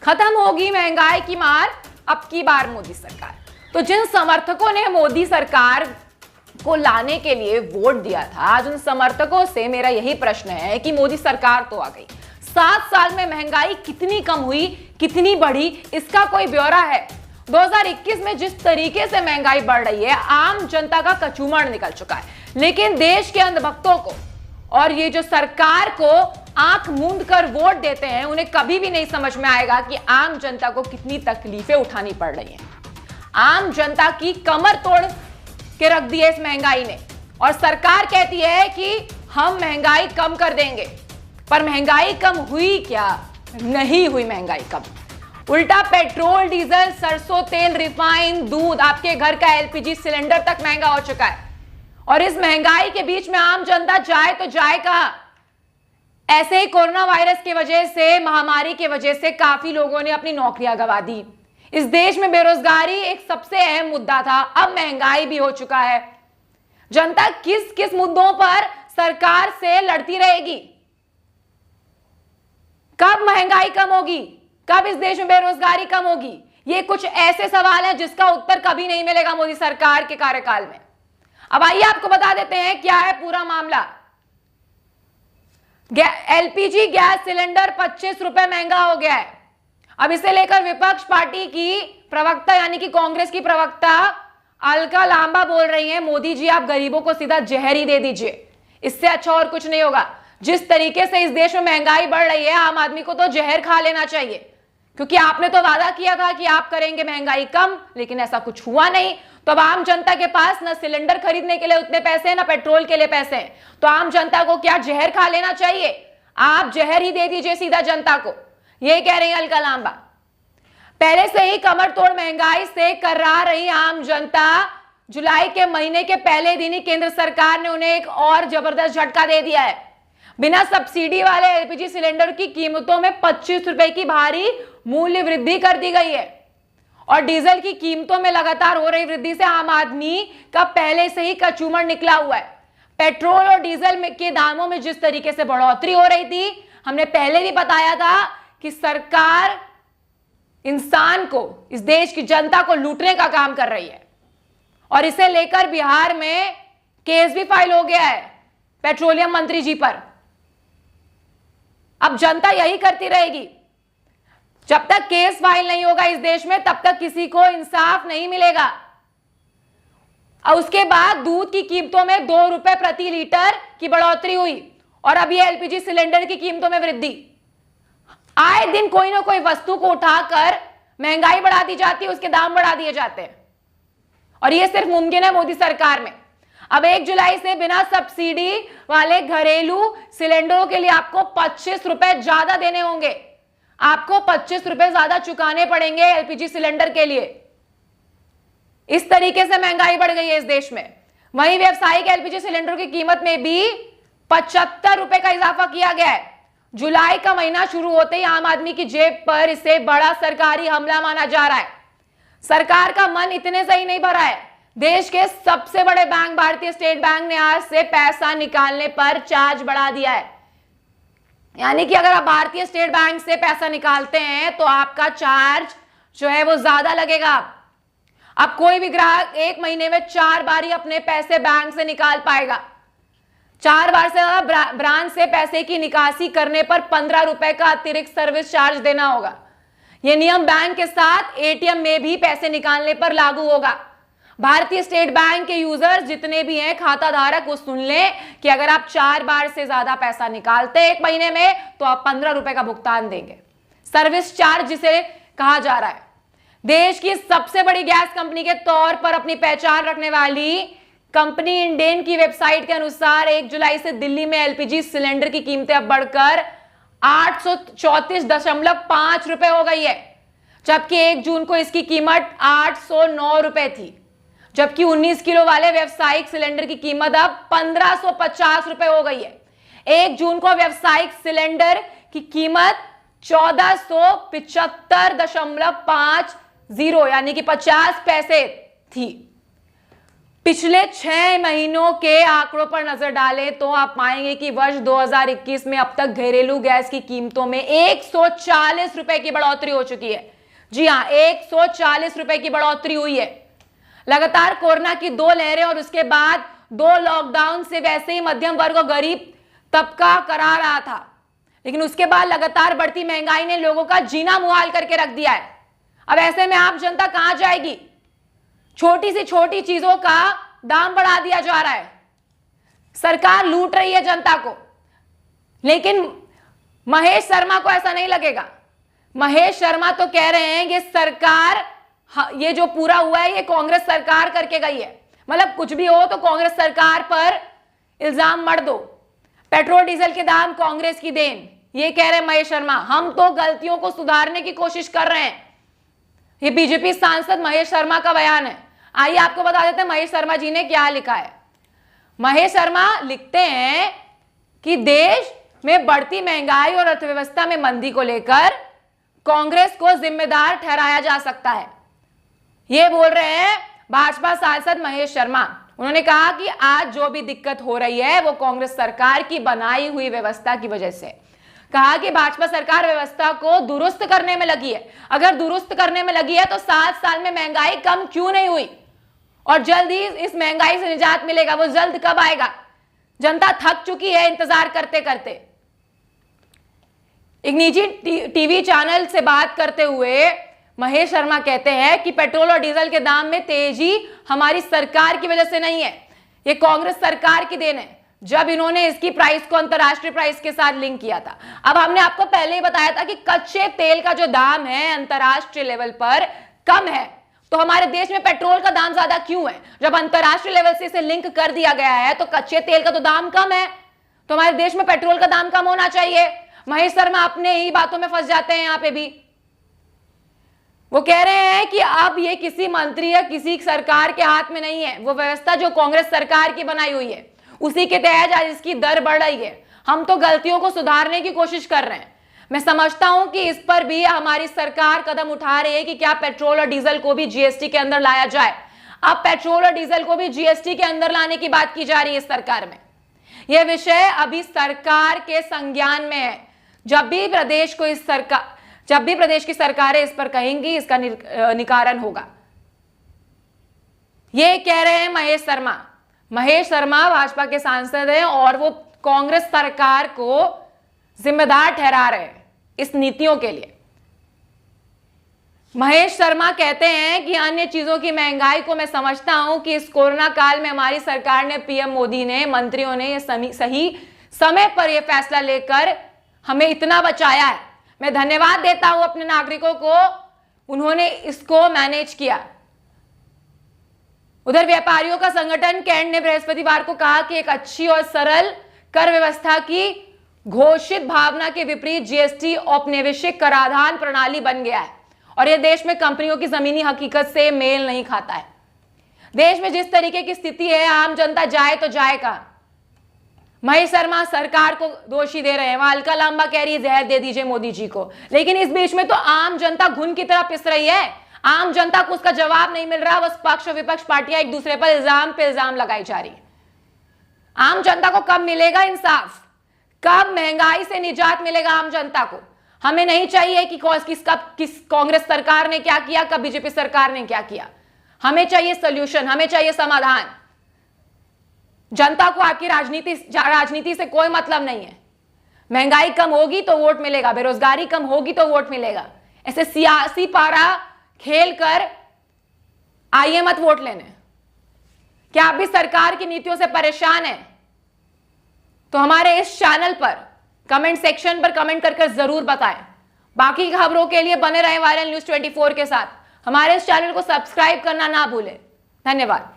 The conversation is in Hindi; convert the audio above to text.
खत्म होगी महंगाई की मार अब की बार मोदी सरकार। तो जिन समर्थकों ने मोदी सरकार को लाने के लिए वोट दिया था, आज उन समर्थकों से मेरा यही प्रश्न है कि मोदी सरकार तो आ गई, 7 साल में महंगाई कितनी कम हुई, कितनी बढ़ी, इसका कोई ब्यौरा है? 2021 में जिस तरीके से महंगाई बढ़ रही है, आम जनता का कचूमड़ निकल चुका है। लेकिन देश के अंधभक्तों को और ये जो सरकार को आंख मूंद कर वोट देते हैं, उन्हें कभी भी नहीं समझ में आएगा कि आम जनता को कितनी तकलीफें उठानी पड़ रही हैं। आम जनता की कमर तोड़ के रख दी है इस महंगाई ने, और सरकार कहती है कि हम महंगाई कम कर देंगे, पर महंगाई कम हुई क्या? नहीं हुई महंगाई कम। उल्टा पेट्रोल, डीजल, सरसों तेल, रिफाइन, दूध, आपके घर का एलपीजी सिलेंडर तक महंगा हो चुका है। और इस महंगाई के बीच में आम जनता जाए तो जाए कहां? ऐसे ही कोरोना वायरस की वजह से, महामारी की वजह से काफी लोगों ने अपनी नौकरियां गंवा दी। इस देश में बेरोजगारी एक सबसे अहम मुद्दा था, अब महंगाई भी हो चुका है। जनता किस किस मुद्दों पर सरकार से लड़ती रहेगी? कब महंगाई कम होगी? कब इस देश में बेरोजगारी कम होगी? ये कुछ ऐसे सवाल हैं जिसका उत्तर कभी नहीं मिलेगा मोदी सरकार के कार्यकाल में। अब आइए आपको बता देते हैं क्या है पूरा मामला। एलपीजी गैस सिलेंडर 25 रुपए महंगा हो गया है। अब इसे लेकर विपक्ष पार्टी की प्रवक्ता यानी कि कांग्रेस की प्रवक्ता अलका लांबा बोल रही हैं, मोदी जी आप गरीबों को सीधा जहर ही दे दीजिए, इससे अच्छा और कुछ नहीं होगा। जिस तरीके से इस देश में महंगाई बढ़ रही है, आम आदमी को तो जहर खा लेना चाहिए, क्योंकि आपने तो वादा किया था कि आप करेंगे महंगाई कम, लेकिन ऐसा कुछ हुआ नहीं। तो अब आम जनता के पास न सिलेंडर खरीदने के लिए उतने पैसे हैं, न पेट्रोल के लिए पैसे हैं, तो आम जनता को क्या जहर खा लेना चाहिए? आप जहर ही दे दीजिए सीधा जनता को, ये कह रही है अलका लांबा। पहले से ही कमर तोड़ महंगाई से कर्रा रही आम जनता, जुलाई के महीने के पहले दिन ही केंद्र सरकार ने उन्हें एक और जबरदस्त झटका दे दिया है। बिना सब्सिडी वाले एलपीजी सिलेंडर की कीमतों में 25 रुपए की भारी मूल्य वृद्धि कर दी गई है, और डीजल की कीमतों में लगातार हो रही वृद्धि से आम आदमी का पहले से ही कचूमड़ निकला हुआ है। पेट्रोल और डीजल के दामों में जिस तरीके से बढ़ोतरी हो रही थी, हमने पहले भी बताया था कि सरकार इंसान को, इस देश की जनता को लूटने का काम कर रही है, और इसे लेकर बिहार में केस भी फाइल हो गया है पेट्रोलियम मंत्री जी पर। अब जनता यही करती रहेगी, जब तक केस फाइल नहीं होगा इस देश में, तब तक किसी को इंसाफ नहीं मिलेगा। और उसके बाद दूध की कीमतों में 2 रुपए प्रति लीटर की बढ़ोतरी हुई, और अब ये एलपीजी सिलेंडर की कीमतों में वृद्धि। आए दिन कोई ना कोई वस्तु को उठाकर महंगाई बढ़ा दी जाती है, उसके दाम बढ़ा दिए जाते हैं, और ये सिर्फ मुमकिन है मोदी सरकार में। अब 1 जुलाई से बिना सब्सिडी वाले घरेलू सिलेंडरों के लिए आपको 25 रुपए ज्यादा देने होंगे, आपको 25 रुपए ज्यादा चुकाने पड़ेंगे एलपीजी सिलेंडर के लिए। इस तरीके से महंगाई बढ़ गई है इस देश में। वहीं व्यावसायिक एलपीजी सिलेंडर की कीमत में भी 75 रुपए का इजाफा किया गया है। जुलाई का महीना शुरू होते ही आम आदमी की जेब पर इसे बड़ा सरकारी हमला माना जा रहा है। सरकार का मन इतने से ही नहीं भरा है, देश के सबसे बड़े बैंक भारतीय स्टेट बैंक ने आज से पैसा निकालने पर चार्ज बढ़ा दिया है। यानी कि अगर आप भारतीय स्टेट बैंक से पैसा निकालते हैं तो आपका चार्ज जो है वो ज्यादा लगेगा। अब कोई भी ग्राहक 1 महीने में 4 बार ही अपने पैसे बैंक से निकाल पाएगा। 4 बार से ज्यादा ब्रांच से पैसे की निकासी करने पर 15 रुपए का अतिरिक्त सर्विस चार्ज देना होगा। यह नियम बैंक के साथ एटीएम में भी पैसे निकालने पर लागू होगा। भारतीय स्टेट बैंक के यूजर्स जितने भी हैं, खाता धारक, वो सुन लें कि अगर आप 4 बार से ज्यादा पैसा निकालते हैं 1 महीने में तो आप 15 रुपए का भुगतान देंगे, सर्विस चार्ज जिसे कहा जा रहा है। देश की सबसे बड़ी गैस कंपनी के तौर पर अपनी पहचान रखने वाली कंपनी इंडेन की वेबसाइट के अनुसार 1 जुलाई से दिल्ली में एलपीजी सिलेंडर की कीमतें अब बढ़कर 834.5 रुपए हो गई है, जबकि 1 जून को इसकी कीमत 809 रुपए थी। जबकि 19 किलो वाले व्यावसायिक सिलेंडर की कीमत अब 1550 रुपए हो गई है। 1 जून को व्यावसायिक सिलेंडर की कीमत 1475.50 यानी कि 50 पैसे थी। पिछले 6 महीनों के आंकड़ों पर नजर डालें तो आप पाएंगे कि वर्ष 2021 में अब तक घरेलू गैस की कीमतों में 140 रुपए की बढ़ोतरी हो चुकी है। जी हां, 140 रुपए की बढ़ोतरी हुई है। लगातार कोरोना की 2 लहरें और उसके बाद 2 लॉकडाउन से वैसे ही मध्यम वर्ग और गरीब तबका करा रहा था, लेकिन उसके बाद लगातार बढ़ती महंगाई ने लोगों का जीना मुहाल करके रख दिया है। अब ऐसे में आम जनता कहां जाएगी? छोटी सी छोटी चीजों का दाम बढ़ा दिया जा रहा है, सरकार लूट रही है जनता को। लेकिन महेश शर्मा को ऐसा नहीं लगेगा। महेश शर्मा तो कह रहे हैं कि सरकार, ये जो पूरा हुआ है ये कांग्रेस सरकार करके गई है। मतलब कुछ भी हो तो कांग्रेस सरकार पर इल्जाम मत दो। पेट्रोल डीजल के दाम कांग्रेस की देन, ये कह रहे हैं महेश शर्मा। हम तो गलतियों को सुधारने की कोशिश कर रहे हैं। ये बीजेपी सांसद महेश शर्मा का बयान है। आइए आपको बता देते हैं महेश शर्मा जी ने क्या लिखा है। महेश शर्मा लिखते हैं कि देश में बढ़ती महंगाई और अर्थव्यवस्था में मंदी को लेकर कांग्रेस को जिम्मेदार ठहराया जा सकता है। ये बोल रहे हैं भाजपा सांसद महेश शर्मा। उन्होंने कहा कि आज जो भी दिक्कत हो रही है वो कांग्रेस सरकार की बनाई हुई व्यवस्था की वजह से। कहा कि भाजपा सरकार व्यवस्था को दुरुस्त करने में लगी है। अगर दुरुस्त करने में लगी है तो 7 साल में महंगाई कम क्यों नहीं हुई? और जल्द ही इस महंगाई से निजात मिलेगा। वो जल्द कब आएगा? जनता थक चुकी है इंतजार करते करते। एक निजी टीवी चैनल से बात करते हुए महेश शर्मा कहते हैं कि पेट्रोल और डीजल के दाम में तेजी हमारी सरकार की वजह से नहीं है, ये कांग्रेस सरकार की देन है, जब इन्होंने इसकी प्राइस को अंतरराष्ट्रीय प्राइस के साथ लिंक किया था। अब हमने आपको पहले ही बताया था कि कच्चे तेल का जो दाम है अंतरराष्ट्रीय लेवल पर कम है, तो हमारे देश में पेट्रोल का दाम ज्यादा क्यों है? जब अंतरराष्ट्रीय लेवल से इसे लिंक कर दिया गया है तो कच्चे तेल का तो दाम कम है, तो हमारे देश में पेट्रोल का दाम कम होना चाहिए। महेश शर्मा अपने ही बातों में फंस जाते हैं। यहां पे भी वो कह रहे हैं कि अब ये किसी मंत्री या किसी सरकार के हाथ में नहीं है, वो व्यवस्था जो कांग्रेस सरकार की बनाई हुई है उसी के तहत आज इसकी दर बढ़ रही है। हम तो गलतियों को सुधारने की कोशिश कर रहे हैं। मैं समझता हूं कि इस पर भी हमारी सरकार कदम उठा रही है कि क्या पेट्रोल और डीजल को भी जीएसटी के अंदर लाया जाए। अब पेट्रोल और डीजल को भी जीएसटी के अंदर लाने की बात की जा रही है इस सरकार में। यह विषय अभी सरकार के संज्ञान में है। जब भी प्रदेश की सरकारें इस पर कहेंगी इसका निकारण होगा। ये कह रहे हैं महेश शर्मा। महेश शर्मा भाजपा के सांसद हैं और वो कांग्रेस सरकार को जिम्मेदार ठहरा रहे हैं इस नीतियों के लिए। महेश शर्मा कहते हैं कि अन्य चीजों की महंगाई को मैं समझता हूं कि इस कोरोना काल में हमारी सरकार ने, पीएम मोदी ने, मंत्रियों ने ये सही समय पर यह फैसला लेकर हमें इतना बचाया है। मैं धन्यवाद देता हूं अपने नागरिकों को, उन्होंने इसको मैनेज किया। उधर व्यापारियों का संगठन कैंट ने बृहस्पतिवार को कहा कि एक अच्छी और सरल कर व्यवस्था की घोषित भावना के विपरीत जीएसटी औपनिवेशिक कराधान प्रणाली बन गया है और यह देश में कंपनियों की जमीनी हकीकत से मेल नहीं खाता है। देश में जिस तरीके की स्थिति है, आम जनता जाए तो जाए कहां? महेश शर्मा सरकार को दोषी दे रहे हैं, वहां अलका लांबा कह रही है जहर दे दीजिए मोदी जी को, लेकिन इस बीच में तो आम जनता घुन की तरह पिस रही है। आम जनता को उसका जवाब नहीं मिल रहा। बस पक्ष और विपक्ष पार्टियां एक दूसरे पर इल्जाम पे इल्जाम लगाई जा रही है। आम जनता को कब मिलेगा इंसाफ? कब महंगाई से निजात मिलेगा आम जनता को? हमें नहीं चाहिए कि किस कांग्रेस सरकार ने क्या किया, कब बीजेपी सरकार ने क्या किया। हमें चाहिए सोल्यूशन, हमें चाहिए समाधान। जनता को आपकी राजनीति से कोई मतलब नहीं है। महंगाई कम होगी तो वोट मिलेगा, बेरोजगारी कम होगी तो वोट मिलेगा। ऐसे सियासी पारा खेल कर आइए मत वोट लेने। क्या आप भी सरकार की नीतियों से परेशान हैं? तो हमारे इस चैनल पर कमेंट सेक्शन पर कमेंट करके जरूर बताएं। बाकी खबरों के लिए बने रहें वायरल न्यूज 24 के साथ। हमारे इस चैनल को सब्सक्राइब करना ना भूलें। धन्यवाद।